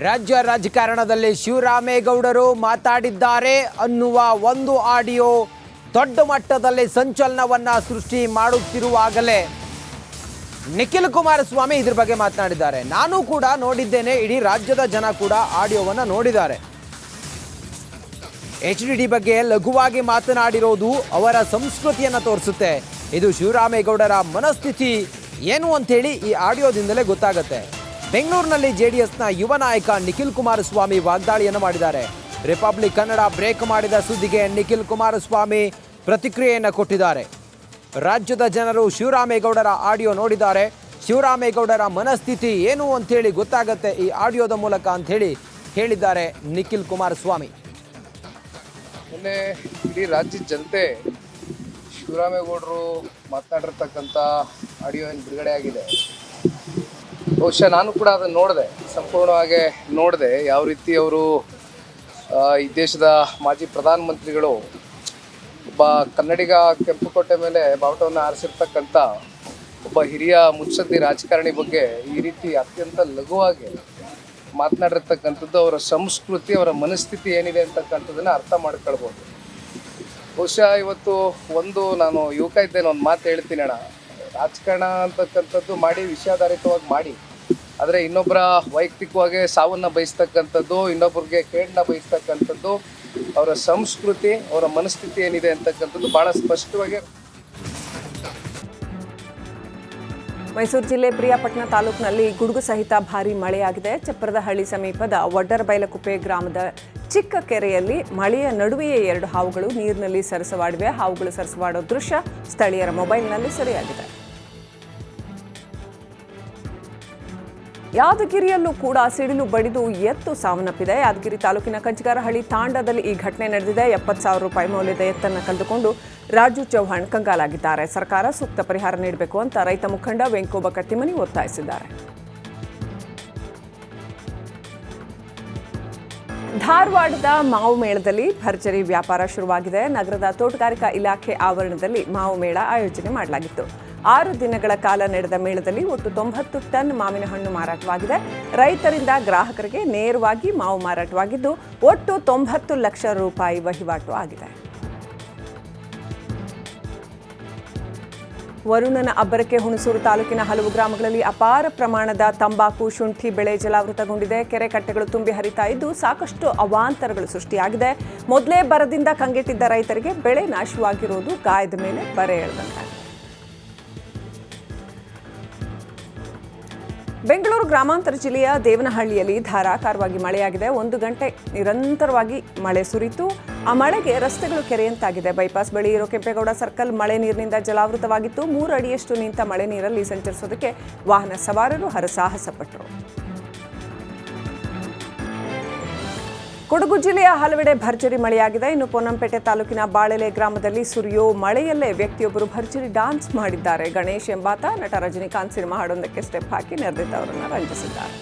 ರಾಜ್ಯ ರಾಜಕಾರಣದಲ್ಲಿ ಶಿವರಾಮೇಗೌಡರು ಮಾತಾಡಿದ್ದಾರೆ ಅನ್ನುವ ಒಂದು ಆಡಿಯೋ ದೊಡ್ಡ ಮಟ್ಟದಲ್ಲಿ ಸಂಚಲನವನ್ನ ಸೃಷ್ಟಿ ಮಾಡುತ್ತಿರುವಾಗಲೇ ನಿಖಿಲ್ ಕುಮಾರಸ್ವಾಮಿ ಇದ್ರ ಬಗ್ಗೆ ಮಾತನಾಡಿದ್ದಾರೆ. ನಾನು ಕೂಡ ನೋಡಿದ್ದೇನೆ, ಇಡೀ ರಾಜ್ಯದ ಜನ ಕೂಡ ಆಡಿಯೋವನ್ನು ನೋಡಿದ್ದಾರೆ. HDD ಬಗ್ಗೆ ಲಘುವಾಗಿ ಮಾತನಾಡಿರೋದು ಅವರ ಸಂಸ್ಕೃತಿಯನ್ನು ತೋರಿಸುತ್ತೆ. ಇದು ಶಿವರಾಮೇಗೌಡರ ಮನಸ್ಥಿತಿ ಏನು ಅಂತೇಳಿ ಈ ಆಡಿಯೋದಿಂದಲೇ ಗೊತ್ತಾಗುತ್ತೆ. ಬೆಂಗಳೂರಿನಲ್ಲಿ JDSನ ಯುವ ನಾಯಕ ನಿಖಿಲ್ ಕುಮಾರಸ್ವಾಮಿ ವಾಗ್ದಾಳಿಯನ್ನು ಮಾಡಿದ್ದಾರೆ. ರಿಪಬ್ಲಿಕ್ ಕನ್ನಡ ಬ್ರೇಕ್ ಮಾಡಿದ ಸುದ್ದಿಗೆ ನಿಖಿಲ್ ಕುಮಾರಸ್ವಾಮಿ ಪ್ರತಿಕ್ರಿಯೆಯನ್ನು ಕೊಟ್ಟಿದ್ದಾರೆ. ರಾಜ್ಯದ ಜನರು ಶಿವರಾಮೇಗೌಡರ ಆಡಿಯೋ ನೋಡಿದ್ದಾರೆ. ಶಿವರಾಮೇಗೌಡರ ಮನಸ್ಥಿತಿ ಏನು ಅಂಥೇಳಿ ಗೊತ್ತಾಗುತ್ತೆ ಈ ಆಡಿಯೋದ ಮೂಲಕ ಅಂಥೇಳಿ ಹೇಳಿದ್ದಾರೆ ನಿಖಿಲ್ ಕುಮಾರಸ್ವಾಮಿ. ಮೊನ್ನೆ ಇಡೀ ರಾಜ್ಯದ ಜನತೆ ಶಿವರಾಮೇಗೌಡರು ಮಾತನಾಡಿರ್ತಕ್ಕಂಥ ಆಡಿಯೋ ಏನು ಬಿಡುಗಡೆ ಆಗಿದೆ. ಬಹುಶಃ ನಾನು ಕೂಡ ಅದನ್ನು ನೋಡಿದೆ, ಸಂಪೂರ್ಣವಾಗಿ ನೋಡಿದೆ. ಯಾವ ರೀತಿ ಅವರು ಈ ದೇಶದ ಮಾಜಿ ಪ್ರಧಾನಮಂತ್ರಿಗಳು ಒಬ್ಬ ಕನ್ನಡಿಗ ಕೆಂಪುಕೋಟೆ ಮೇಲೆ ಬಾವುಟವನ್ನು ಆರಿಸಿರ್ತಕ್ಕಂಥ ಒಬ್ಬ ಹಿರಿಯ ಮುತ್ಸದ್ದಿ ರಾಜಕಾರಣಿ ಬಗ್ಗೆ ಈ ರೀತಿ ಅತ್ಯಂತ ಲಘುವಾಗಿ ಮಾತನಾಡಿರ್ತಕ್ಕಂಥದ್ದು ಅವರ ಸಂಸ್ಕೃತಿ, ಅವರ ಮನಸ್ಥಿತಿ ಏನಿದೆ ಅಂತಕ್ಕಂಥದ್ದನ್ನು ಅರ್ಥ ಮಾಡ್ಕೊಳ್ಬೋದು. ಬಹುಶಃ ಇವತ್ತು ನಾನು ಯುವಕ ಇದ್ದೇನೆ, ಒಂದು ಮಾತು ಹೇಳ್ತೀನಿ ಅಣ್ಣ, ರಾಜಕಾರಣ ಅಂತಕ್ಕಂಥದ್ದು ಮಾಡಿ ವಿಷಯಾಧಾರಿತವಾಗಿ ಮಾಡಿ, ಆದರೆ ಇನ್ನೊಬ್ಬರ ವೈಯಕ್ತಿಕವಾಗಿ ಸಾವನ್ನು ಬಯಸ್ತಕ್ಕಂಥದ್ದು, ಇನ್ನೊಬ್ಬರಿಗೆ ಕೇಡನ್ನ ಬಯಸ್ತಕ್ಕಂಥದ್ದು, ಅವರ ಸಂಸ್ಕೃತಿ, ಅವರ ಮನಸ್ಥಿತಿ ಏನಿದೆ ಅಂತಕ್ಕಂಥದ್ದು ಭಾಳ ಸ್ಪಷ್ಟವಾಗಿ. ಮೈಸೂರು ಜಿಲ್ಲೆ ಪ್ರಿಯಾಪಟ್ಟಣ ತಾಲೂಕಿನಲ್ಲಿ ಗುಡುಗು ಸಹಿತ ಭಾರೀ ಮಳೆಯಾಗಿದೆ. ಚಪ್ಪರದಹಳ್ಳಿ ಸಮೀಪದ ವಡ್ಡರಬೈಲಕುಪ್ಪೆ ಗ್ರಾಮದ ಚಿಕ್ಕ ಕೆರೆಯಲ್ಲಿ ಮಳೆಯ ನಡುವೆಯೇ 2 ಹಾವುಗಳು ನೀರಿನಲ್ಲಿ ಸರಸವಾಡಿವೆ. ಹಾವುಗಳು ಸರಸವಾಡೋ ದೃಶ್ಯ ಸ್ಥಳೀಯರ ಮೊಬೈಲ್ನಲ್ಲಿ ಸೆರೆಯಾಗಿದೆ. ಯಾದಗಿರಿಯಲ್ಲೂ ಕೂಡ ಸಿಡಿಲು ಬಡಿದು ಎತ್ತು ಸಾವನ್ನಪ್ಪಿದೆ. ಯಾದಗಿರಿ ತಾಲೂಕಿನ ಕಂಚಿಗಾರಹಳ್ಳಿ ತಾಂಡದಲ್ಲಿ ಈ ಘಟನೆ ನಡೆದಿದೆ. 70,000 ರೂಪಾಯಿ ಮೌಲ್ಯದ ಎತ್ತನ್ನು ಕಳೆದುಕೊಂಡು ರಾಜು ಚೌಹಾಣ್ ಕಂಗಾಲಾಗಿದ್ದಾರೆ. ಸರ್ಕಾರ ಸೂಕ್ತ ಪರಿಹಾರ ನೀಡಬೇಕು ಅಂತ ರೈತ ಮುಖಂಡ ವೆಂಕೋಬ ಕಟ್ಟಿಮನಿ ಒತ್ತಾಯಿಸಿದ್ದಾರೆ. ಧಾರವಾಡದ ಮಾವು ಮೇಳದಲ್ಲಿ ಭರ್ಜರಿ ವ್ಯಾಪಾರ ಶುರುವಾಗಿದೆ. ನಗರದ ತೋಟಗಾರಿಕಾ ಇಲಾಖೆ ಆವರಣದಲ್ಲಿ ಮಾವು ಮೇಳ ಆಯೋಜನೆ ಮಾಡಲಾಗಿತ್ತು. 6 ದಿನಗಳ ಕಾಲ ನಡೆದ ಮೇಳದಲ್ಲಿ ಒಟ್ಟು 90 ಟನ್ ಮಾವಿನ ಹಣ್ಣು ಮಾರಾಟವಾಗಿದೆ. ರೈತರಿಂದ ಗ್ರಾಹಕರಿಗೆ ನೇರವಾಗಿ ಮಾವು ಮಾರಾಟವಾಗಿದ್ದು ಒಟ್ಟು 90 ಲಕ್ಷ ರೂಪಾಯಿ ವಹಿವಾಟು ಆಗಿದೆ. ವರುಣನ ಅಬ್ಬರಕ್ಕೆ ಹುಣಸೂರು ತಾಲೂಕಿನ ಹಲವು ಗ್ರಾಮಗಳಲ್ಲಿ ಅಪಾರ ಪ್ರಮಾಣದ ತಂಬಾಕು, ಶುಂಠಿ ಬೆಳೆ ಜಲಾವೃತಗೊಂಡಿದೆ. ಕೆರೆ ಕಟ್ಟೆಗಳು ತುಂಬಿ ಹರಿತಾ ಇದ್ದು ಸಾಕಷ್ಟು ಅವಾಂತರಗಳು ಸೃಷ್ಟಿಯಾಗಿದೆ. ಮೊದಲೇ ಬರದಿಂದ ಕಂಗೆಟ್ಟಿದ್ದ ರೈತರಿಗೆ ಬೆಳೆ ನಾಶವಾಗಿರುವುದು ಗಾಯದ ಮೇಲೆ ಬರೆ ಎಳೆದಂತಾಗಿದೆ. ಬೆಂಗಳೂರು ಗ್ರಾಮಾಂತರ ಜಿಲ್ಲೆಯ ದೇವನಹಳ್ಳಿಯಲ್ಲಿ ಧಾರಾಕಾರವಾಗಿ ಮಳೆಯಾಗಿದೆ. 1 ಗಂಟೆ ನಿರಂತರವಾಗಿ ಮಳೆ ಸುರಿತು. ಆ ಮಳೆಗೆ ರಸ್ತೆಗಳು ಕೆರೆಯಂತಾಗಿದೆ. ಬೈಪಾಸ್ ಬಳಿ ಇರೋ ಕೆಂಪೇಗೌಡ ಸರ್ಕಲ್ ಮಳೆ ನೀರಿನಿಂದ ಜಲಾವೃತವಾಗಿತ್ತು. 3 ಅಡಿಯಷ್ಟು ನಿಂತ ಮಳೆ ನೀರಲ್ಲಿ ಸಂಚರಿಸೋದಕ್ಕೆ ವಾಹನ ಸವಾರರು ಹರಸಾಹಸ ಪಟ್ಟರು. ಕೊಡಗು ಜಿಲ್ಲೆಯ ಹಲವೆಡೆ ಭರ್ಜರಿ ಮಳೆಯಾಗಿದೆ. ಇನ್ನು ಪೊನ್ನಂಪೇಟೆ ತಾಲೂಕಿನ ಬಾಳೆಲೆ ಗ್ರಾಮದಲ್ಲಿ ಸುರಿಯೋ ಮಳೆಯಲ್ಲೇ ವ್ಯಕ್ತಿಯೊಬ್ಬರು ಭರ್ಜರಿ ಡಾನ್ಸ್ ಮಾಡಿದ್ದಾರೆ. ಗಣೇಶ್ ಎಂಬಾತ ನಟ ರಜನಿಕಾಂತ್ ಸಿನಿಮಾ ಹಾಡೊಂದಕ್ಕೆ ಸ್ಟೆಪ್ ಹಾಕಿ ನೆರೆದಿದ್ದವರನ್ನು ರಂಜಿಸಿದ್ದಾರೆ.